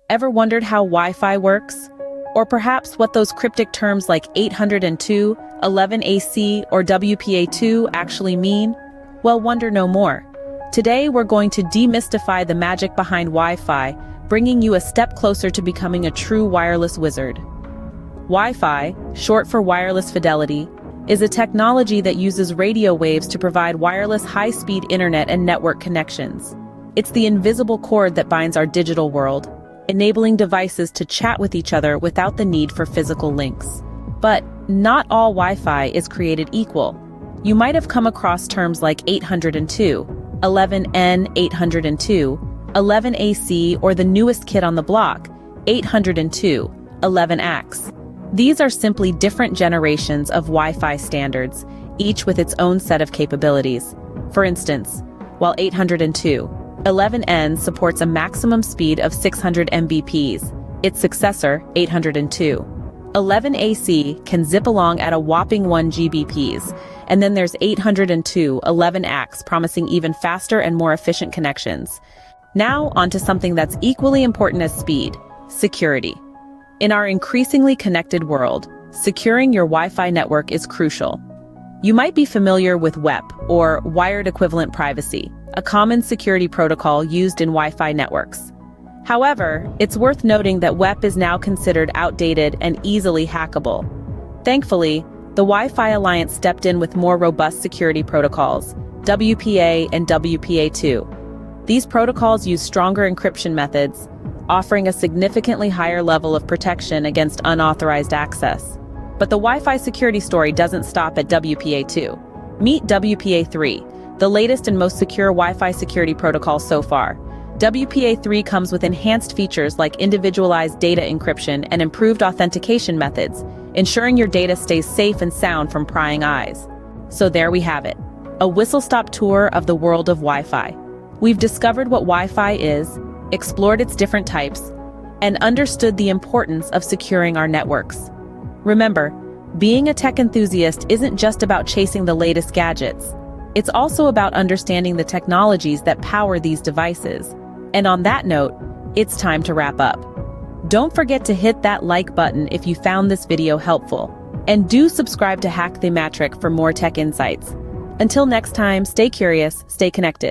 Ever wondered how Wi-Fi works? Or perhaps what those cryptic terms like 802, 11AC, or WPA2 actually mean? Well, wonder no more. Today we're going to demystify the magic behind Wi-Fi, bringing you a step closer to becoming a true wireless wizard. Wi-Fi, short for wireless fidelity, is a technology that uses radio waves to provide wireless high-speed internet and network connections. It's the invisible cord that binds our digital world, enabling devices to chat with each other without the need for physical links. But not all Wi-Fi is created equal. You might have come across terms like 802, 11N 802, 11AC, or the newest kid on the block, 802, 11X. These are simply different generations of Wi-Fi standards, each with its own set of capabilities. For instance, while 802, 11N supports a maximum speed of 600 Mbps, its successor, 802, 11AC can zip along at a whopping 1 Gbps, and then there's 802, 11X promising even faster and more efficient connections. Now onto something that's equally important as speed: security. In our increasingly connected world, securing your Wi-Fi network is crucial. You might be familiar with WEP, or Wired Equivalent Privacy, a common security protocol used in Wi-Fi networks. However, it's worth noting that WEP is now considered outdated and easily hackable. Thankfully, the Wi-Fi Alliance stepped in with more robust security protocols, WPA and WPA2. These protocols use stronger encryption methods, offering a significantly higher level of protection against unauthorized access. But the Wi-Fi security story doesn't stop at WPA2. Meet WPA3, the latest and most secure Wi-Fi security protocol so far. WPA3 comes with enhanced features like individualized data encryption and improved authentication methods, ensuring your data stays safe and sound from prying eyes. So there we have it, a whistle-stop tour of the world of Wi-Fi. We've discovered what Wi-Fi is, explored its different types, and understood the importance of securing our networks. Remember, being a tech enthusiast isn't just about chasing the latest gadgets. It's also about understanding the technologies that power these devices. And on that note, it's time to wrap up. Don't forget to hit that like button if you found this video helpful. And do subscribe to HackTheMatric for more tech insights. Until next time, stay curious, stay connected.